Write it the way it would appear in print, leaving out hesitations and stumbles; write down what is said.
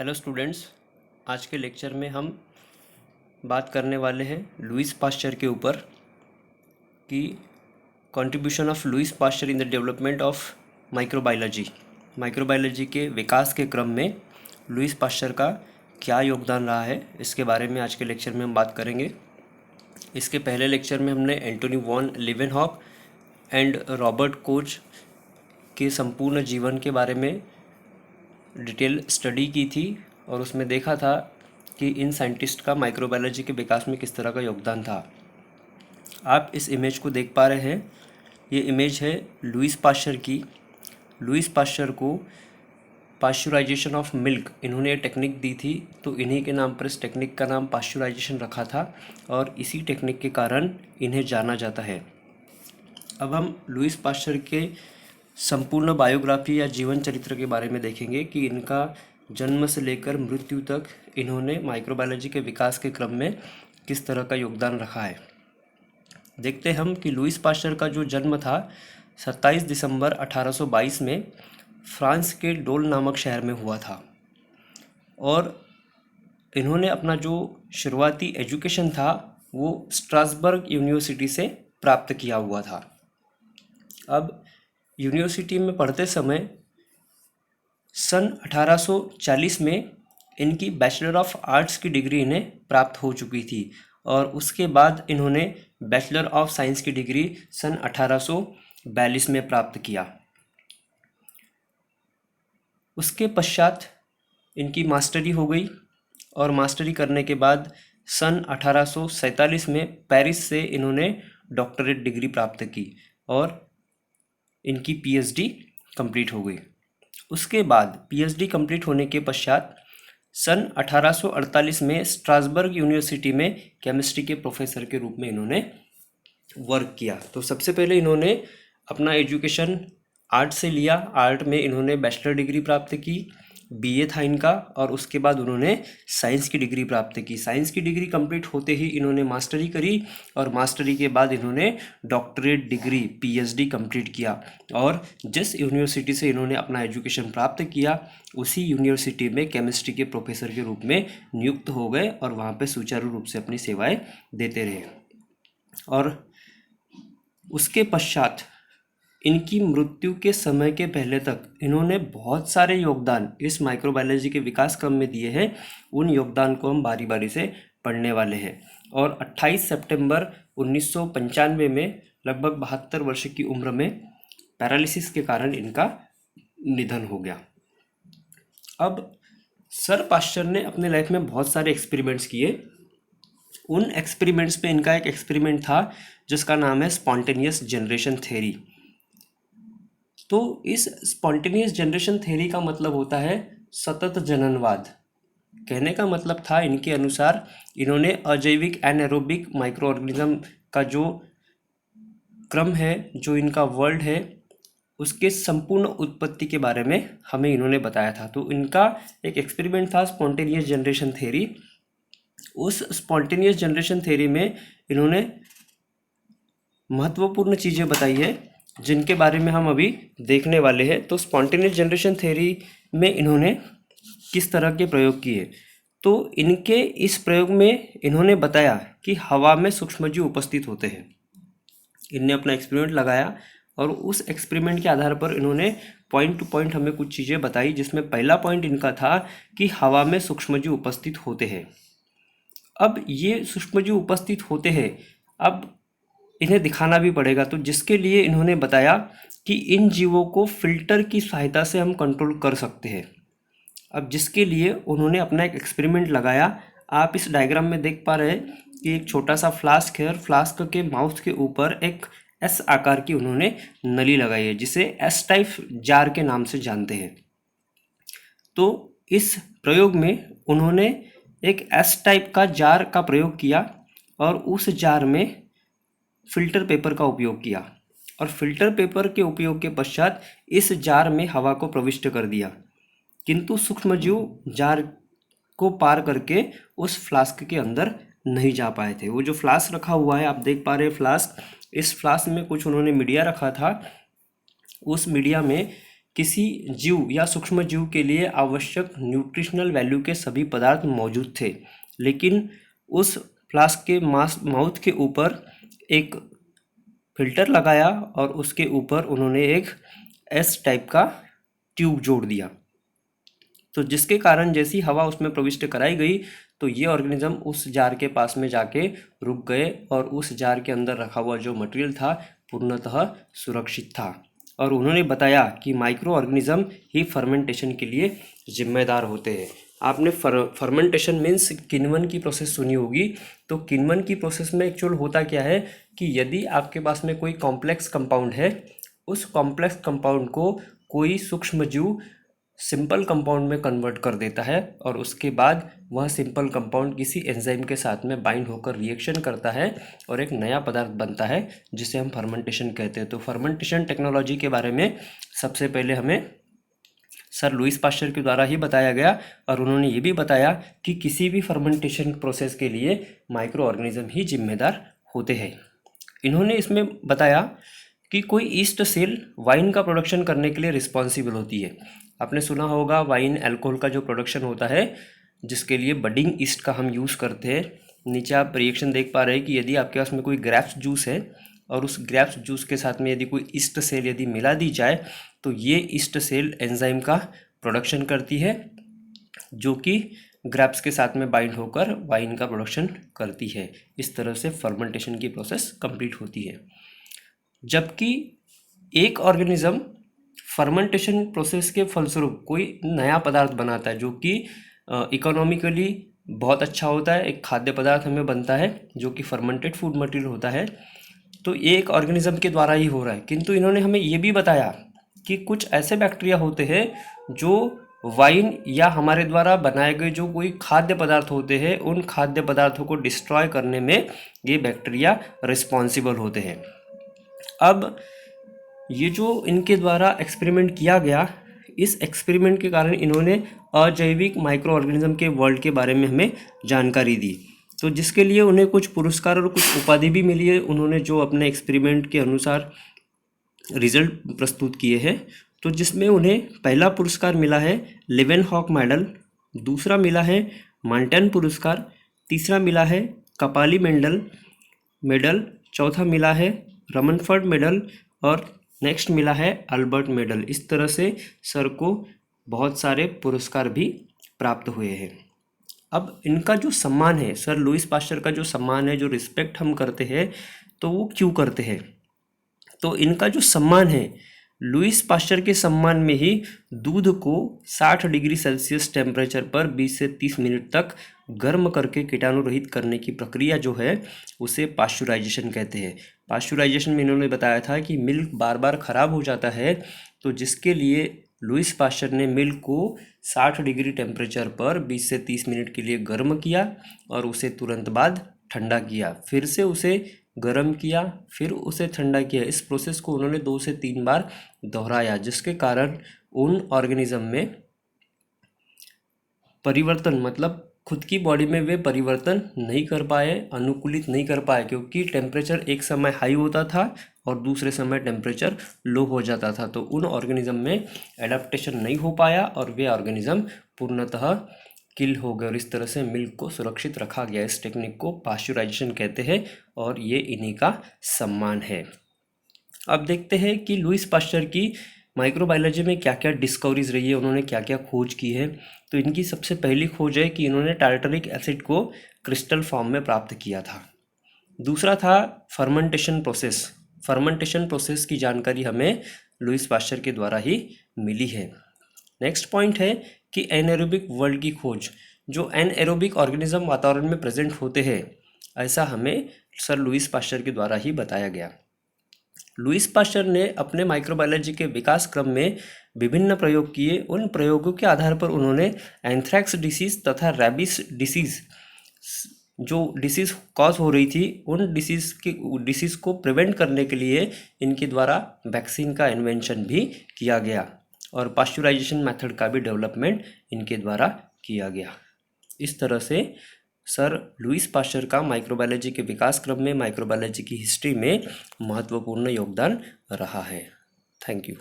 Hello students, आज के lecture में हम बात करने वाले हैं लुईस पास्चर के ऊपर कि contribution of Lewis pasture in the development of microbiology के विकास के क्रम में लुईस पास्चर का क्या योगदान रहा है, इसके बारे में आज के लेक्चर में हम बात करेंगे। इसके पहले लेक्चर में हमने Antony von Leeuwenhoek and Robert Koch के संपूर्ण जीवन के बारे में डिटेल स्टडी की थी और उसमें देखा था कि इन साइंटिस्ट का माइक्रोबायोलॉजी के विकास में किस तरह का योगदान था। आप इस इमेज को देख पा रहे हैं, ये इमेज है लुईस पास्चर की। लुईस पास्चर को पास्चराइजेशन ऑफ मिल्क इन्होंने टेक्निक दी थी, तो इन्हीं के नाम पर इस टेक्निक का नाम पास्चराइजेशन रखा था और इसी टेक्निक के कारण इन्हें जाना जाता है। अब हम लुईस पास्चर के संपूर्ण बायोग्राफी या जीवन चरित्र के बारे में देखेंगे कि इनका जन्म से लेकर मृत्यु तक इन्होंने माइक्रोबायोलॉजी के विकास के क्रम में किस तरह का योगदान रखा है। देखते हम कि लुईस पास्चर का जो जन्म था 27 दिसंबर 1822 में फ्रांस के डोल नामक शहर में हुआ था और इन्होंने अपना जो शुरुआती एजुकेशन था वो स्ट्रासबर्ग यूनिवर्सिटी से प्राप्त किया हुआ था। अब यूनिवर्सिटी में पढ़ते समय सन 1840 में इनकी बैचलर ऑफ आर्ट्स की डिग्री इन्हें प्राप्त हो चुकी थी और उसके बाद इन्होंने बैचलर ऑफ साइंस की डिग्री सन 1842 में प्राप्त किया। उसके पश्चात इनकी मास्टरी हो गई और मास्टरी करने के बाद सन 1847 में पेरिस से इन्होंने डॉक्टरेट डिग्री प्राप्त की और इनकी पीएचडी कंप्लीट हो गई। उसके बाद पीएचडी कंप्लीट होने के पश्चात सन 1848 में स्ट्रासबर्ग यूनिवर्सिटी में केमिस्ट्री के प्रोफेसर के रूप में इन्होंने वर्क किया। तो सबसे पहले इन्होंने अपना एजुकेशन आर्ट से लिया। आर्ट में इन्होंने बैचलर डिग्री प्राप्त की, बीए था इनका, और उसके बाद उन्होंने साइंस की डिग्री प्राप्त की। साइंस की डिग्री कंप्लीट होते ही इन्होंने मास्टरी करी और मास्टरी के बाद इन्होंने डॉक्टरेट डिग्री पीएचडी कंप्लीट किया और जिस यूनिवर्सिटी से इन्होंने अपना एजुकेशन प्राप्त किया उसी यूनिवर्सिटी में केमिस्ट्री के प्रोफेसर के रूप में नियुक्त हो गए और वहाँ पे सुचारू रूप से अपनी सेवाएं देते रहे। और उसके पश्चात इनकी मृत्यु के समय के पहले तक इन्होंने बहुत सारे योगदान इस माइक्रोबायोलॉजी के विकास क्रम में दिए हैं। उन योगदान को हम बारी बारी से पढ़ने वाले हैं। और 28 सितंबर 1995 में लगभग 72 वर्ष की उम्र में पैरालिसिस के कारण इनका निधन हो गया। अब सर पास्चर ने अपने लाइफ में बहुत सारे एक्सपेरिमेंट्स किए। उन एक्सपेरिमेंट्स पे इनका एक एक्सपेरिमेंट था जिसका नाम है स्पॉन्टेनियस जनरेशन थ्योरी। तो इस स्पॉन्टेनियस जनरेशन थ्योरी का मतलब होता है सतत जननवाद। कहने का मतलब था इनके अनुसार इन्होंने अजैविक एनारोबिक माइक्रो ऑर्गेनिज्म का जो क्रम है, जो इनका वर्ल्ड है, उसके संपूर्ण उत्पत्ति के बारे में हमें इन्होंने बताया था। तो इनका एक एक्सपेरिमेंट था स्पॉन्टेनियस जनरेशन थ्योरी। उस स्पॉन्टेनियस जनरेशन थ्योरी में इन्होंने महत्वपूर्ण चीज़ें बताई है जिनके बारे में हम अभी देखने वाले हैं। तो स्पॉन्टेनियस जनरेशन थ्योरी में इन्होंने किस तरह के प्रयोग किए, तो इनके इस प्रयोग में इन्होंने बताया कि हवा में सूक्ष्मजीव उपस्थित होते हैं। इनने अपना एक्सपेरिमेंट लगाया और उस एक्सपेरिमेंट के आधार पर इन्होंने पॉइंट टू पॉइंट हमें कुछ चीज़ें बताई, जिसमें पहला पॉइंट इनका था कि हवा में सूक्ष्मजीव उपस्थित होते हैं। अब ये सूक्ष्मजीव उपस्थित होते हैं, अब इन्हें दिखाना भी पड़ेगा, तो जिसके लिए इन्होंने बताया कि इन जीवों को फिल्टर की सहायता से हम कंट्रोल कर सकते हैं। अब जिसके लिए उन्होंने अपना एक एक्सपेरिमेंट लगाया। आप इस डायग्राम में देख पा रहे हैं कि एक छोटा सा फ्लास्क है और फ्लास्क के माउथ के ऊपर एक एस आकार की उन्होंने नली लगाई है, जिसे एस टाइप जार के नाम से जानते हैं। तो इस प्रयोग में उन्होंने एक एस टाइप का जार का प्रयोग किया और उस जार में फिल्टर पेपर का उपयोग किया और फिल्टर पेपर के उपयोग के पश्चात इस जार में हवा को प्रविष्ट कर दिया, किंतु सूक्ष्मजीव जार को पार करके उस फ्लास्क के अंदर नहीं जा पाए थे। वो जो फ्लास्क रखा हुआ है, आप देख पा रहे हैं फ्लास्क, इस फ्लास्क में कुछ उन्होंने मीडिया रखा था। उस मीडिया में किसी जीव या सूक्ष्म जीव के लिए आवश्यक न्यूट्रिशनल वैल्यू के सभी पदार्थ मौजूद थे, लेकिन उस फ्लास्क के माउथ के ऊपर एक फिल्टर लगाया और उसके ऊपर उन्होंने एक एस टाइप का ट्यूब जोड़ दिया। तो जिसके कारण जैसी हवा उसमें प्रविष्ट कराई गई तो ये ऑर्गेनिज्म उस जार के पास में जाके रुक गए और उस जार के अंदर रखा हुआ जो मटेरियल था पूर्णतः सुरक्षित था। और उन्होंने बताया कि माइक्रो ऑर्गेनिज्म ही फर्मेंटेशन के लिए जिम्मेदार होते हैं। आपने फर्मेंटेशन मीन्स किण्वन की प्रोसेस सुनी होगी। तो किण्वन की प्रोसेस में एक्चुअल होता क्या है कि यदि आपके पास में कोई कॉम्प्लेक्स कंपाउंड है, उस कॉम्प्लेक्स कंपाउंड को कोई सूक्ष्म जीव सिंपल कंपाउंड में कन्वर्ट कर देता है और उसके बाद वह सिंपल कंपाउंड किसी एंजाइम के साथ में बाइंड होकर रिएक्शन करता है और एक नया पदार्थ बनता है जिसे हम फर्मेंटेशन कहते हैं। तो फर्मेंटेशन टेक्नोलॉजी के बारे में सबसे पहले हमें सर लुईस पाश्चर के द्वारा ही बताया गया और उन्होंने ये भी बताया कि किसी भी फर्मेंटेशन प्रोसेस के लिए माइक्रो ऑर्गेनिज्म ही जिम्मेदार होते हैं। इन्होंने इसमें बताया कि कोई ईस्ट सेल वाइन का प्रोडक्शन करने के लिए रिस्पॉन्सिबल होती है। आपने सुना होगा वाइन अल्कोहल का जो प्रोडक्शन होता है जिसके लिए बडिंग ईस्ट का हम यूज़ करते हैं। नीचे आप रिएक्शन देख पा रहे हैं कि यदि आपके पास में कोई ग्रेप्स जूस है और उस ग्रेप्स जूस के साथ में यदि कोई ईस्ट सेल यदि मिला दी जाए तो ये ईस्ट सेल एंजाइम का प्रोडक्शन करती है जो कि ग्रेप्स के साथ में बाइंड होकर वाइन का प्रोडक्शन करती है। इस तरह से फर्मेंटेशन की प्रोसेस कंप्लीट होती है। जबकि एक ऑर्गेनिज्म फर्मेंटेशन प्रोसेस के फलस्वरूप कोई नया पदार्थ बनाता है जो कि इकोनॉमिकली बहुत अच्छा होता है, एक खाद्य पदार्थ हमें बनता है जो कि फर्मेंटेड फूड मटेरियल होता है, तो ये एक ऑर्गेनिज्म के द्वारा ही हो रहा है। किंतु इन्होंने हमें ये भी बताया कि कुछ ऐसे बैक्टीरिया होते हैं जो वाइन या हमारे द्वारा बनाए गए जो कोई खाद्य पदार्थ होते हैं उन खाद्य पदार्थों को डिस्ट्रॉय करने में ये बैक्टीरिया रिस्पॉन्सिबल होते हैं। अब ये जो इनके द्वारा एक्सपेरिमेंट किया गया, इस एक्सपेरिमेंट के कारण इन्होंने अजैविक माइक्रो ऑर्गेनिज्म के वर्ल्ड के बारे में हमें जानकारी दी, तो जिसके लिए उन्हें कुछ पुरस्कार और कुछ उपाधि भी मिली है। उन्होंने जो अपने एक्सपेरिमेंट के अनुसार रिजल्ट प्रस्तुत किए हैं, तो जिसमें उन्हें पहला पुरस्कार मिला है लेवेनहॉक मेडल, दूसरा मिला है मांटन पुरस्कार, तीसरा मिला है कपाली मेडल, चौथा मिला है रमनफोर्ड मेडल और नेक्स्ट मिला है अल्बर्ट मेडल। इस तरह से सर को बहुत सारे पुरस्कार भी प्राप्त हुए हैं। अब इनका जो सम्मान है, सर लुईस पाश्चर का जो सम्मान है, जो रिस्पेक्ट हम करते हैं, तो वो क्यों करते हैं? तो इनका जो सम्मान है, लुईस पाश्चर के सम्मान में ही दूध को 60 डिग्री सेल्सियस टेम्परेचर पर 20 से 30 मिनट तक गर्म करके कीटाणु रहित करने की प्रक्रिया जो है उसे पाश्चुराइजेशन कहते हैं। पाश्चुराइजेशन में इन्होंने बताया था कि मिल्क बार बार ख़राब हो जाता है, तो जिसके लिए लुईस पाश्चर ने मिल्क को 60 डिग्री टेम्परेचर पर 20 से 30 मिनट के लिए गर्म किया और उसे तुरंत बाद ठंडा किया, फिर से उसे गर्म किया, फिर उसे ठंडा किया। इस प्रोसेस को उन्होंने 2 से 3 बार दोहराया, जिसके कारण उन ऑर्गेनिज्म में परिवर्तन, मतलब खुद की बॉडी में वे परिवर्तन नहीं कर पाए, अनुकूलित नहीं कर पाए, क्योंकि टेम्परेचर एक समय हाई होता था और दूसरे समय टेम्परेचर लो हो जाता था। तो उन ऑर्गेनिज्म में एडाप्टेशन नहीं हो पाया और वे ऑर्गेनिज्म पूर्णतः किल हो गए और इस तरह से मिल्क को सुरक्षित रखा गया। इस टेक्निक को पाश्चुराइजेशन कहते हैं और ये इन्हीं का सम्मान है। अब देखते हैं कि लुईस पाश्चर की माइक्रोबायोलॉजी में क्या क्या डिस्कवरीज रही है, उन्होंने क्या क्या खोज की है। तो इनकी सबसे पहली खोज है कि इन्होंने टार्टरिक एसिड को क्रिस्टल फॉर्म में प्राप्त किया था। दूसरा था फर्मेंटेशन प्रोसेस की जानकारी हमें लुईस पाश्चर के द्वारा ही मिली है। नेक्स्ट पॉइंट है कि एनएरोबिक वर्ल्ड की खोज, जो एनएरोबिक ऑर्गेनिज्म वातावरण में प्रेजेंट होते हैं, ऐसा हमें सर लुईस पाश्चर के द्वारा ही बताया गया। लुईस पाश्चर ने अपने माइक्रोबायोलॉजी के विकास क्रम में विभिन्न प्रयोग किए। उन प्रयोगों के आधार पर उन्होंने एंथ्रैक्स डिसीज तथा रैबिस डिसीज, जो डिसीज़ कॉज हो रही थी, उन डिसीज़ को प्रिवेंट करने के लिए इनके द्वारा वैक्सीन का इन्वेंशन भी किया गया और पाश्चुराइजेशन मेथड का भी डेवलपमेंट इनके द्वारा किया गया। इस तरह से सर लुईस पाश्चर का माइक्रोबायोलॉजी के विकास क्रम में, माइक्रोबायोलॉजी की हिस्ट्री में महत्वपूर्ण योगदान रहा है। Thank you.